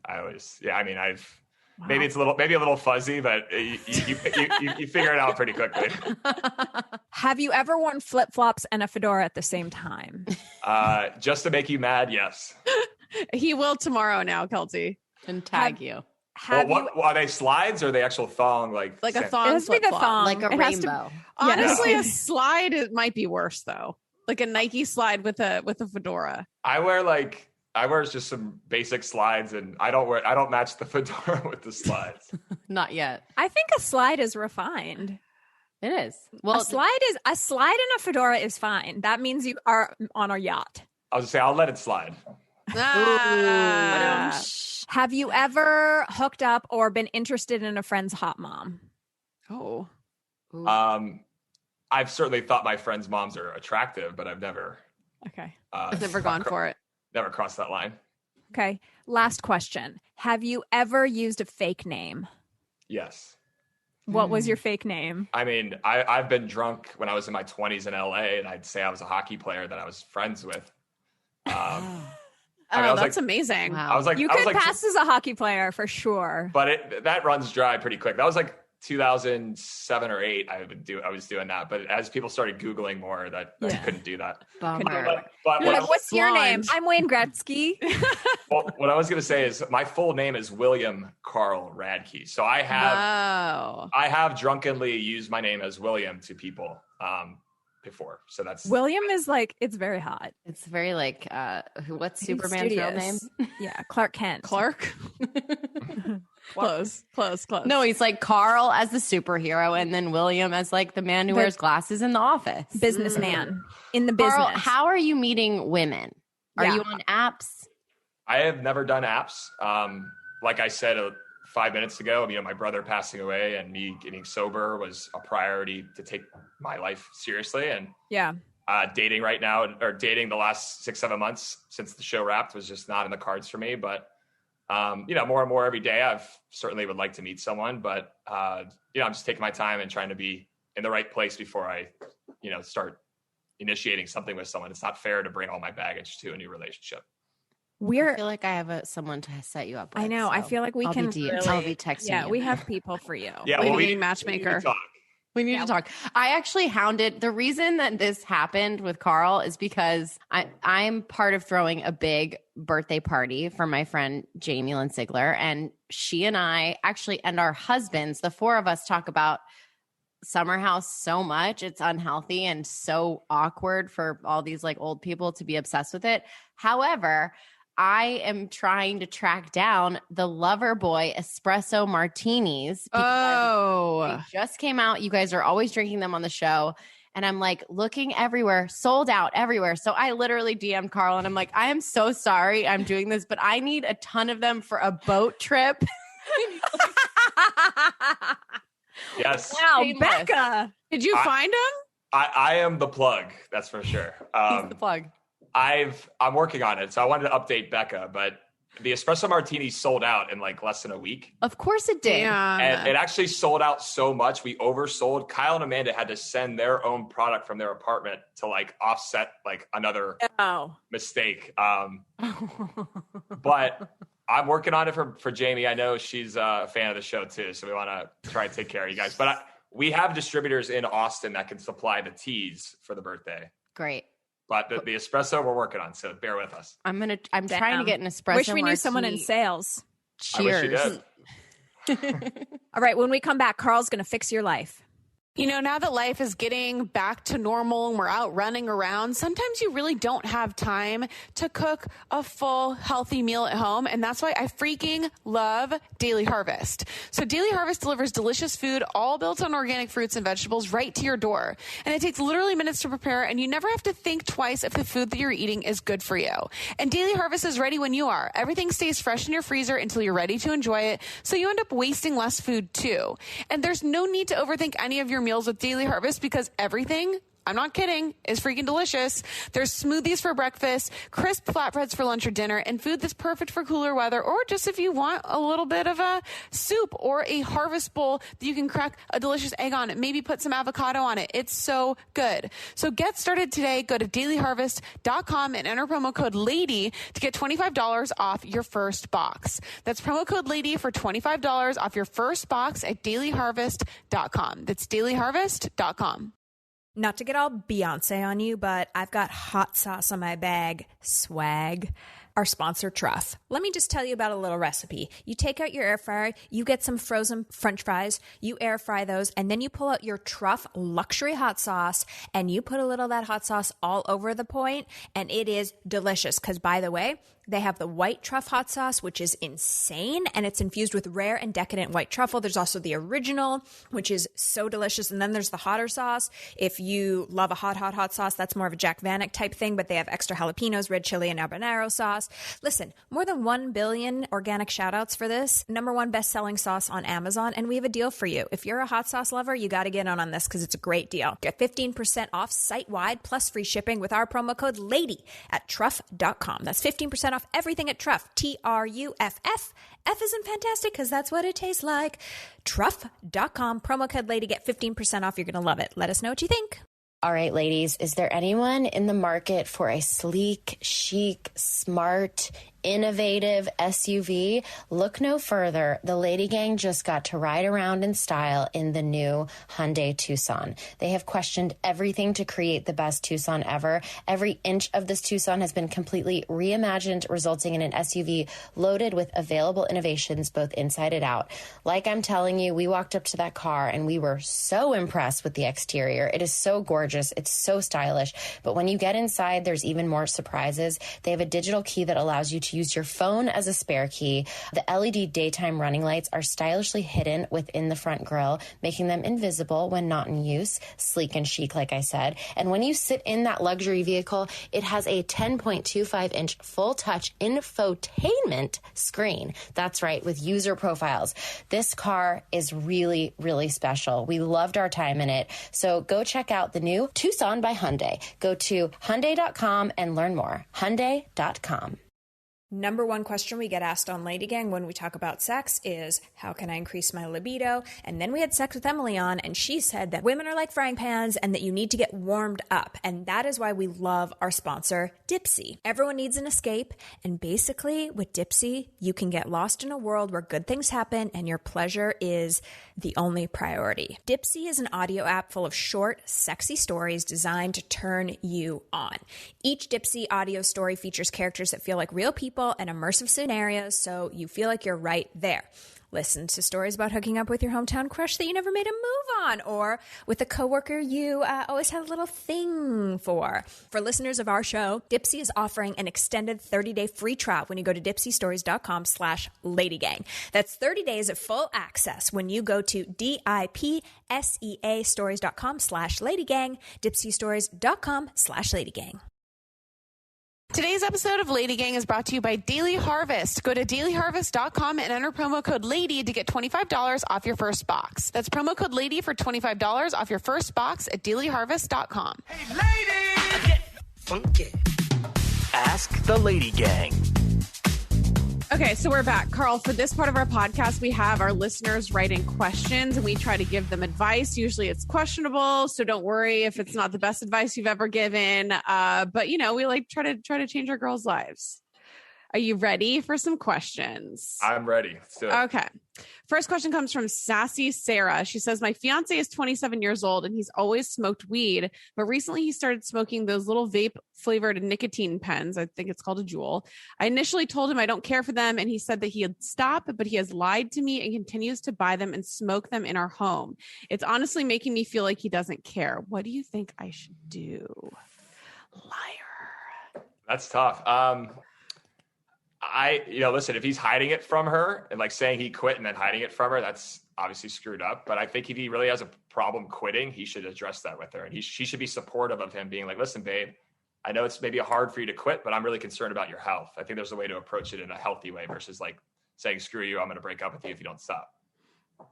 I always I've. Wow. Maybe it's a little fuzzy, but you figure it out pretty quickly. Have you ever worn flip-flops and a fedora at the same time? Just to make you mad, yes. He will tomorrow now, Kelty. And tag you. Are they slides or are they actual thong? Like a thong. It has to be the thong. Like a rainbow. Honestly, a slide might be worse though. Like a Nike slide with a fedora. I wear just some basic slides, and I don't match the fedora with the slides. Not yet. I think a slide is refined. It is. Well, a slide and a fedora is fine. That means you are on a yacht. I was gonna say I'll let it slide. Have you ever hooked up or been interested in a friend's hot mom? Oh. I've certainly thought my friends' moms are attractive, but I've never. Okay. I've never gone for it. Never crossed that line. Okay. Last question. Have you ever used a fake name? Yes. What was your fake name? I mean, I've been drunk when I was in my 20s in LA, and I'd say I was a hockey player that I was friends with. That's amazing. Wow. I was like, You could pass as a hockey player for sure. but that runs dry pretty quick. That was like 2007 or 8. I was doing that, but as people started Googling more, that I couldn't do that. Bummer. But You're like, what's your name? blonde. I'm Wayne Gretzky. well, what I was going to say is my full name is William Karl Radke. So I have drunkenly used my name as William to people before. So that's William is like, it's very hot. It's very like, what's He's Superman's real name? studious. Yeah, Clark Kent. Clark. Close. No, he's like Carl as the superhero, and then William as like the man who wears glasses in the office. Businessman in the business. Carl, how are you meeting women? Are Yeah. you on apps? I have never done apps. Like I said 5 minutes ago, my brother passing away and me getting sober was a priority to take my life seriously. And Yeah. dating right now, or dating the last 6-7 months since the show wrapped, was just not in the cards for me. But more and more every day, I've certainly would like to meet someone, but I'm just taking my time and trying to be in the right place before I, start initiating something with someone. It's not fair to bring all my baggage to a new relationship. I feel like I have someone to set you up with. I know. I so feel like we I'll can be really, I'll be texting yeah, you. we have people for you. Yeah, Lady well, Gang matchmaker. we need to talk. We need to talk. I actually hounded. The reason that this happened with Carl is because I'm part of throwing a big birthday party for my friend Jamie Lynn Sigler. And she and I actually, and our husbands, the four of us talk about Summer House so much. It's unhealthy and so awkward for all these like old people to be obsessed with it. However, I am trying to track down the Loverboy espresso martinis. They just came out. You guys are always drinking them on the show. And I'm like looking everywhere, sold out everywhere. So I literally DM'd Carl and I'm like, I am so sorry I'm doing this, but I need a ton of them for a boat trip. Yes. Wow, Shameless. Becca. Did you find him? I am the plug. That's for sure. He's the plug. I'm working on it. So I wanted to update Becca, but the espresso martini sold out in like less than a week. Of course it did. Damn. And it actually sold out so much. We oversold. Kyle and Amanda had to send their own product from their apartment to like offset like another mistake. But I'm working on it for Jamie. I know she's a fan of the show too. So we want to try and take care of you guys. But we have distributors in Austin that can supply the teas for the birthday. Great. But the espresso we're working on, so bear with us. I'm trying to get an espresso. Wish we knew someone in sales. Cheers. I wish you did. All right, when we come back, Carl's going to fix your life. Now that life is getting back to normal and we're out running around, sometimes you really don't have time to cook a full, healthy meal at home. And that's why I freaking love Daily Harvest. So Daily Harvest delivers delicious food, all built on organic fruits and vegetables right to your door. And it takes literally minutes to prepare, and you never have to think twice if the food that you're eating is good for you. And Daily Harvest is ready when you are. Everything stays fresh in your freezer until you're ready to enjoy it. So you end up wasting less food too. And there's no need to overthink any of your meals with Daily Harvest, because everything, I'm not kidding, is freaking delicious. There's smoothies for breakfast, crisp flatbreads for lunch or dinner, and food that's perfect for cooler weather, or just if you want a little bit of a soup or a harvest bowl that you can crack a delicious egg on it, maybe put some avocado on it. It's so good. So get started today. Go to dailyharvest.com and enter promo code LADY to get $25 off your first box. That's promo code LADY for $25 off your first box at dailyharvest.com. That's dailyharvest.com. Not to get all Beyonce on you, but I've got hot sauce on my bag. Swag. Our sponsor, Truff. Let me just tell you about a little recipe. You take out your air fryer, you get some frozen French fries, you air fry those, and then you pull out your Truff luxury hot sauce, and you put a little of that hot sauce all over the point, and it is delicious. Because, by the way, they have the white truff hot sauce, which is insane, and it's infused with rare and decadent white truffle. There's also the original, which is so delicious, and then there's the hotter sauce. If you love a hot sauce, that's more of a Jack Vanek type thing, but they have extra jalapenos, red chili, and habanero sauce. Listen, more than 1 billion organic shout-outs for this. #1 best-selling sauce on Amazon, and we have a deal for you. If you're a hot sauce lover, you got to get on this because it's a great deal. Get 15% off site-wide plus free shipping with our promo code LADY at truff.com. That's 15% off everything at Truff, Truff. F isn't fantastic because that's what it tastes like. Truff.com, promo code LADY, get 15% off. You're going to love it. Let us know what you think. All right, ladies, is there anyone in the market for a sleek, chic, smart, innovative SUV? Look no further. The LadyGang just got to ride around in style in the new Hyundai Tucson. They have questioned everything to create the best Tucson ever. Every inch of this Tucson has been completely reimagined, resulting in an SUV loaded with available innovations both inside and out. Like I'm telling you, we walked up to that car and we were so impressed with the exterior. It is so gorgeous. It's so stylish. But when you get inside, there's even more surprises. They have a digital key that allows you to use your phone as a spare key. The LED daytime running lights are stylishly hidden within the front grille, making them invisible when not in use. Sleek and chic, like I said. And when you sit in that luxury vehicle, it has a 10.25-inch full-touch infotainment screen. That's right, with user profiles. This car is really, really special. We loved our time in it. So go check out the new Tucson by Hyundai. Go to Hyundai.com and learn more. Hyundai.com. Number one question we get asked on LadyGang when we talk about sex is, how can I increase my libido? And then we had sex with Emily on, and she said that women are like frying pans and that you need to get warmed up. And that is why we love our sponsor, Dipsea. Everyone needs an escape. And basically, with Dipsea, you can get lost in a world where good things happen and your pleasure is the only priority. Dipsea is an audio app full of short, sexy stories designed to turn you on. Each Dipsea audio story features characters that feel like real people and immersive scenarios, so you feel like you're right there. Listen to stories about hooking up with your hometown crush that you never made a move on, or with a coworker you always had a little thing for. For listeners of our show, Dipsea is offering an extended 30-day free trial when you go to dipseastories.com/LadyGang. That's 30 days of full access when you go to DIPSEA stories.com/LadyGang, dipseastories.com/LadyGang. Today's episode of LadyGang is brought to you by Daily Harvest. Go to dailyharvest.com and enter promo code LADY to get $25 off your first box. That's promo code LADY for $25 off your first box at dailyharvest.com. Hey, ladies! Get funky. Ask the LadyGang. Okay, so we're back. Karl, for this part of our podcast, we have our listeners write in questions and we try to give them advice. Usually it's questionable, so don't worry if it's not the best advice you've ever given. But we like try to change our girls' lives. Are you ready for some questions? I'm ready. Let's do it. Okay. First question comes from Sassy Sarah. She says, my fiance is 27 years old and he's always smoked weed, but recently he started smoking those little vape flavored nicotine pens. I think it's called a Juul. I initially told him I don't care for them and he said that he'd stop, but he has lied to me and continues to buy them and smoke them in our home. It's honestly making me feel like he doesn't care. What do you think I should do? Liar. That's tough. Listen, if he's hiding it from her and like saying he quit and then hiding it from her, that's obviously screwed up. But I think if he really has a problem quitting, he should address that with her. And she should be supportive of him being like, listen, babe, I know it's maybe hard for you to quit, but I'm really concerned about your health. I think there's a way to approach it in a healthy way versus like saying, screw you, I'm going to break up with you if you don't stop.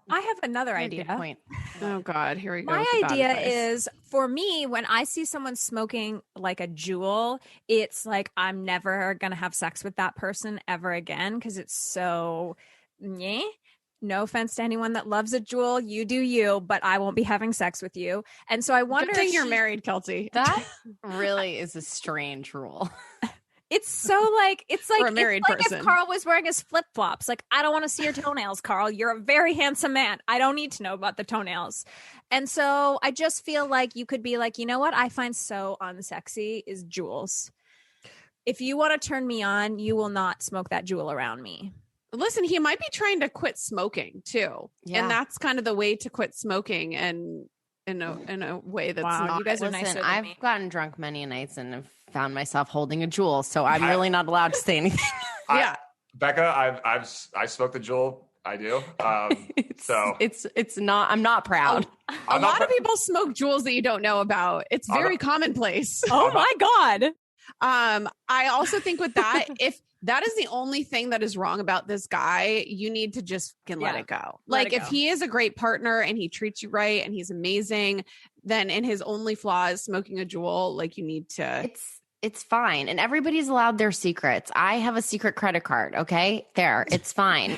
I have another idea. Good point. Oh God, here we go. My idea is, for me, when I see someone smoking like a Juul, it's like I'm never going to have sex with that person ever again because it's so, yeah. No offense to anyone that loves a Juul, you do you, but I won't be having sex with you. And so I wonder if you're married, Kelsey. That really is a strange rule. It's so like, it's like, for a married person. If Karl was wearing his flip flops, like, I don't want to see your toenails, Karl. You're a very handsome man. I don't need to know about the toenails. And so I just feel like you could be like, you know what I find so unsexy is Juuls. If you want to turn me on, you will not smoke that Juul around me. Listen, he might be trying to quit smoking too. Yeah. And that's kind of the way to quit smoking, and in a way that's not. You guys are nicer than I've me. gotten drunk many nights and have found myself holding a Juul, so I'm really not allowed to say anything. Yeah. Becca, I smoked the Juul. I do. It's not. I'm not proud. A lot of people smoke Juuls that you don't know about. It's very commonplace. Oh my God. I also think with that, if that is the only thing that is wrong about this guy, you need to just let it go. Like if he is a great partner and he treats you right and he's amazing, then in his only flaw is smoking a Juul, like you need to. It's fine. And everybody's allowed their secrets. I have a secret credit card. Okay. There. It's fine.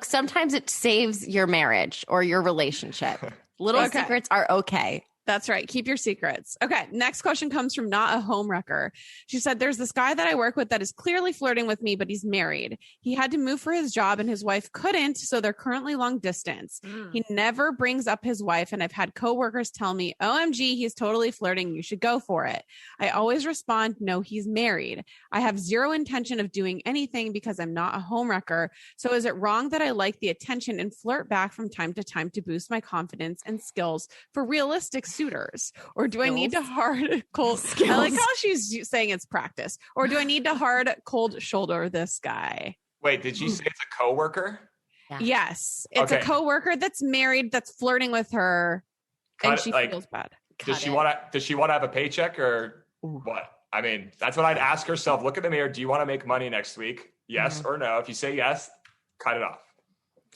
Sometimes it saves your marriage or your relationship. Little secrets are okay. That's right. Keep your secrets. Okay. Next question comes from Not a Homewrecker. She said, there's this guy that I work with that is clearly flirting with me, but he's married. He had to move for his job and his wife couldn't. So they're currently long distance. He never brings up his wife. And I've had coworkers tell me, OMG, he's totally flirting. You should go for it. I always respond, no, he's married. I have zero intention of doing anything because I'm not a homewrecker. So is it wrong that I like the attention and flirt back from time to time to boost my confidence and skills for realistic suitors? Or do I need to hard cold skills? I like how she's saying it's practice. Or do I need to hard cold shoulder this guy? Wait, did you say it's a coworker? Yeah. Yes. It's a coworker that's married, that's flirting with her, and she feels bad. Does she want to have a paycheck or what? I mean, that's what I'd ask herself. Look in the mirror. Do you want to make money next week? Yes or no? If you say yes, cut it off.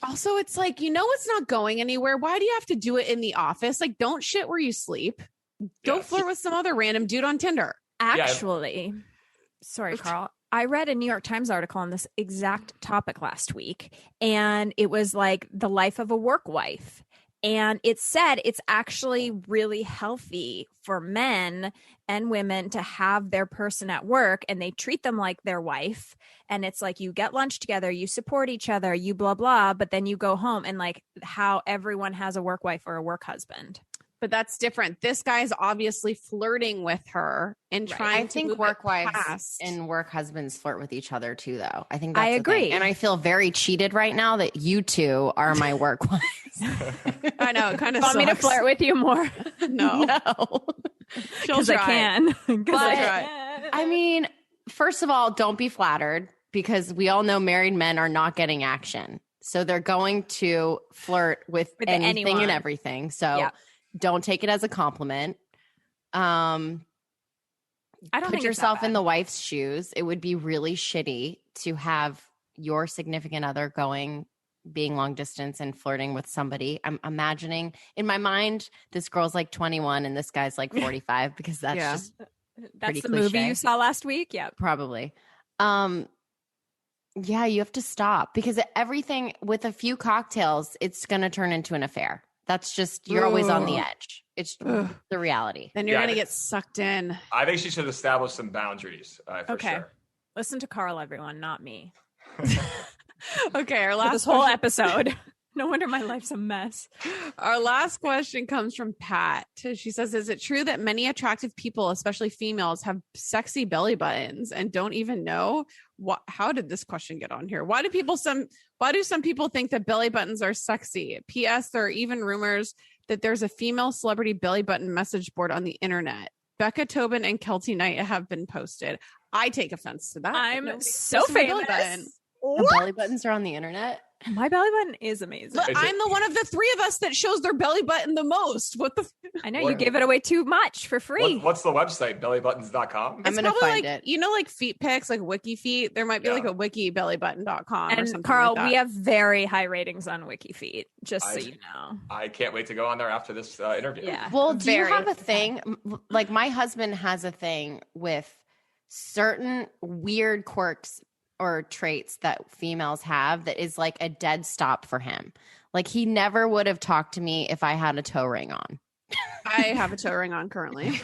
Also, it's like, it's not going anywhere. Why do you have to do it in the office? Like, don't shit where you sleep. Go flirt with some other random dude on Tinder. Actually, sorry, Carl. I read a New York Times article on this exact topic last week, and it was like the life of a work wife. And it said it's actually really healthy for men and women to have their person at work and they treat them like their wife. And it's like you get lunch together, you support each other, you blah, blah, but then you go home and like how everyone has a work wife or a work husband. But that's different. This guy's obviously flirting with her and trying I think move work it wives past. and work husbands flirt with each other too, though. I think that's I the agree. thing. And I feel very cheated right now that you two are my work wives. I know. It kind of Want me to flirt with you more? No. Because I can. I mean, first of all, don't be flattered because we all know married men are not getting action. So they're going to flirt with anything anyone. and everything. So don't take it as a compliment. I don't put think yourself in the wife's shoes. It would be really shitty to have your significant other being long distance and flirting with somebody. I'm imagining in my mind, this girl's like 21 and this guy's like 45 because that's just that's the cliche. movie you saw last week. Yeah, probably. Yeah, you have to stop because everything with a few cocktails, it's going to turn into an affair. That's just, you're always on the edge. It's the reality. Then you're going to get sucked in. I think she should establish some boundaries for sure. Listen to Carl, everyone, not me. Okay, our last this whole episode. No wonder my life's a mess. Our last question comes from Pat. She says, is it true that many attractive people, especially females, have sexy belly buttons and don't even know? How did this question get on here? Why do some people think that belly buttons are sexy? P.S. There are even rumors that there's a female celebrity belly button message board on the internet. Becca Tobin and Kelty Knight have been posted. I take offense to that. I'm so famous. Belly buttons are on the internet. My belly button is amazing. I'm the one of the three of us that shows their belly button the most. What the? I know you give it away too much for free. What's the website? Bellybuttons.com. I'm going to find like, it. Like feet pics, like wiki feet. There might be like a wiki bellybutton.com or something. And Carl, like that. we have very high ratings on wiki feet, just so you know. I can't wait to go on there after this interview. Yeah. Well, do you have a thing? Like my husband has a thing with certain weird quirks or traits that females have that is like a dead stop for him. Like he never would have talked to me if I had a toe ring on. I have a toe ring on currently.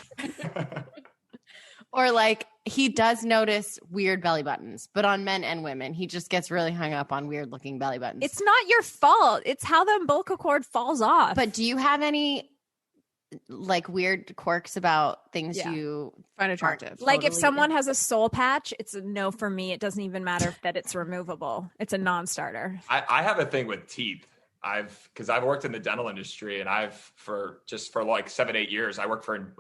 Or like he does notice weird belly buttons, but on men and women, he just gets really hung up on weird looking belly buttons. It's not your fault. It's how the umbilical cord falls off. But do you have any like weird quirks about things you find attractive? Like if someone has a soul patch, it's a no for me. It doesn't even matter that it's removable. It's a non-starter. I have a thing with teeth. Because I've worked in the dental industry and for like 7-8 years, I worked for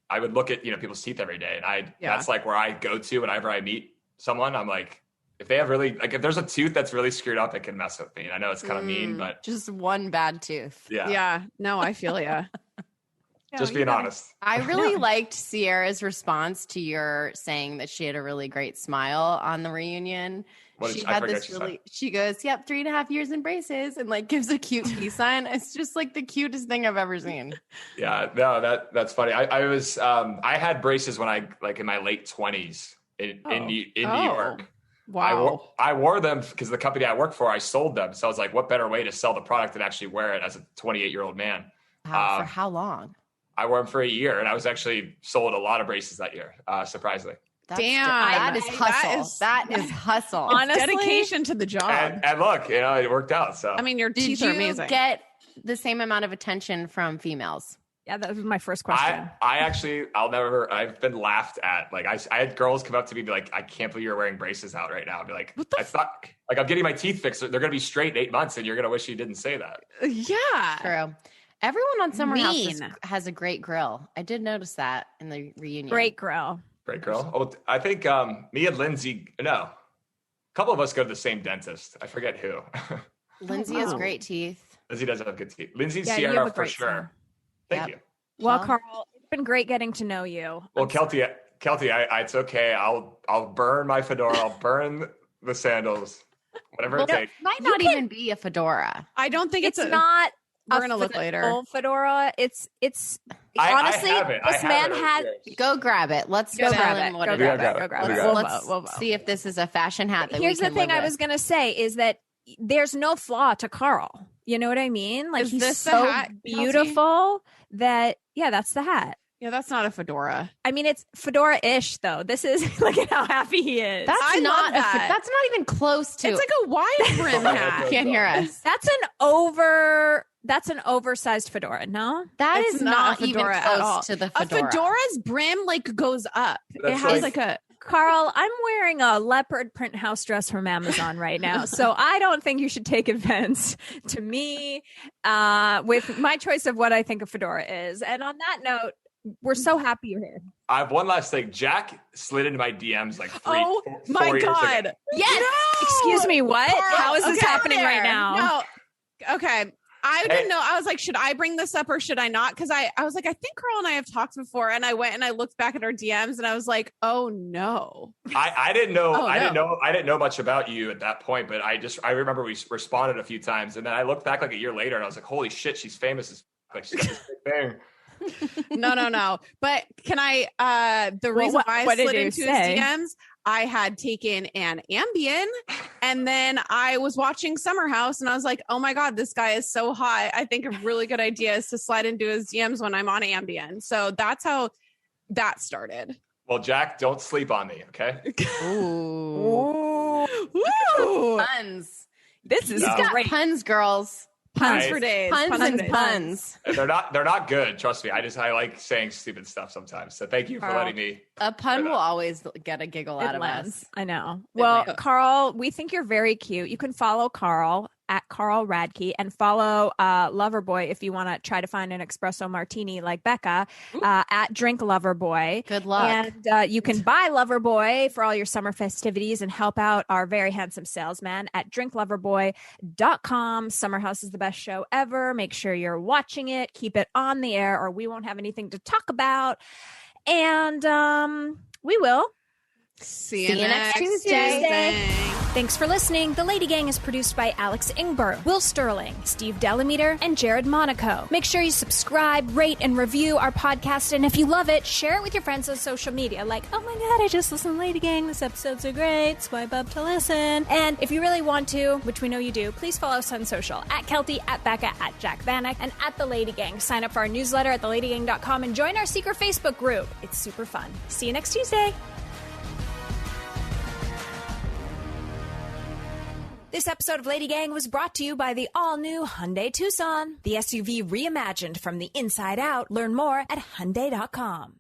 I would look at, people's teeth every day. And that's like where I go to whenever I meet someone. I'm like, if they have if there's a tooth that's really screwed up, it can mess with me. And I know it's kind of mean, but just one bad tooth. Yeah. No, I feel ya. Just being honest. I really liked Sierra's response to your saying that she had a really great smile on the reunion. She goes, yep, 3.5 years in braces, and like gives a cute peace sign. It's just like the cutest thing I've ever seen. Yeah, no, that's funny. I had braces when I in my late 20s in New York. Wow. I wore them because the company I work for, I sold them. So I was like, what better way to sell the product than actually wear it as a 28-year-old man? For how long? I wore them for a year, and I was actually sold a lot of braces that year, surprisingly. Damn, that is hustle. That is hustle. Honestly, dedication to the job. And look, it worked out. So I mean, your Did teeth are you amazing. get the same amount of attention from females? Yeah, that was my first question. I've been laughed at. Like I had girls come up to me and be like, I can't believe you're wearing braces out right now. I'd be like, it's not like I'm getting my teeth fixed. They're going to be straight in 8 months, and you're going to wish you didn't say that. Yeah. True. Everyone on Summer House Mean. has a great grill. I did notice that in the reunion. Great grill. Great girl. Oh, I think me and Lindsay, a couple of us go to the same dentist. I forget who. Lindsay has great teeth. Lindsay does have good teeth. Lindsay and Yeah, you have Sierra a for great sure. smile. Thank Yep. you. Well, Well- Karl, it's been great getting to know you. Well, Kelty, it's okay. I'll burn my fedora. I'll burn the sandals. Whatever it takes. Might not even be a fedora. I don't think It's it's, not. We're a gonna look later. full fedora. It's I honestly, have it. I this have man it had. upstairs. Go grab it. Let's Go tell grab him it. what Go it grab is. it. Go grab it. Let's see if this is a fashion hat that Here's we the can thing live I was with. gonna say is that there's no flaw to Karl. You know what I mean? Like Is he's this the so hat, Kelsey? beautiful that that's the hat. Yeah, that's not a fedora. I mean, it's fedora-ish though. This is look at how happy he is. That's I not love that. that's not even close to. It's like a wide brim hat. Can't hear us. That's an oversized fedora. No, That It's is not not a even fedora at all. close to the A fedora. fedora's brim like goes up. That's it has like- like a Karl, I'm wearing a leopard print house dress from Amazon right now, so I don't think you should take offense to me with my choice of what I think a fedora is. And on that note, we're so happy you're here. I have one last thing. Jack slid into my DMs like four my years ago. God. Yes. No! Excuse me. What? Karl, How is this okay, happening there. right now? No. Okay. I didn't know. I was like, should I bring this up or should I not? Because I was like, I think Karl and I have talked before. And I went and I looked back at our DMs and I was like, oh no. I didn't know. Oh, I didn't no. know. I didn't know much about you at that point. But I remember we responded a few times, and then I looked back like a year later, and I was like, holy shit, she's famous as like she's got this big thing. No. But can I? The reason why I what did slid you into say? his DMs, I had taken an Ambien, and then I was watching Summer House, and I was like, "Oh my god, this guy is so hot! I think a really good idea is to slide into his DMs when I'm on Ambien." So that's how that started. Well, Jack, don't sleep on me, okay? Ooh. Woo! Puns. This is He's got great. puns, girls. Puns I- for days. Puns for and days. puns. And they're not good. Trust me. I like saying stupid stuff sometimes. So thank you for Karl. letting me. A pun will always get a giggle out It of lands. us. I know. Well, lands. Karl, we think you're very cute. You can follow Karl at Karl Radke and follow Loverboy if you want to try to find an espresso martini like Becca at Drink Loverboy. Good luck. And you can buy Loverboy for all your summer festivities and help out our very handsome salesman at drinkloverboy.com. Summer House is the best show ever. Make sure you're watching it. Keep it on the air or we won't have anything to talk about. And we will. See you next Tuesday. Thanks for listening. The Lady Gang is produced by Alex Ingber, Will Sterling, Steve Delameter, and Jared Monaco. Make sure you subscribe, rate, and review our podcast. And if you love it, share it with your friends on social media. Like, oh my God, I just listened to Lady Gang. This episode's so great. Swipe up to listen. And if you really want to, which we know you do, please follow us on social at Kelty, at Becca, at Jack Vanek, and at The Lady Gang. Sign up for our newsletter at theladygang.com and join our secret Facebook group. It's super fun. See you next Tuesday. This episode of Lady Gang was brought to you by the all-new Hyundai Tucson, the SUV reimagined from the inside out. Learn more at Hyundai.com.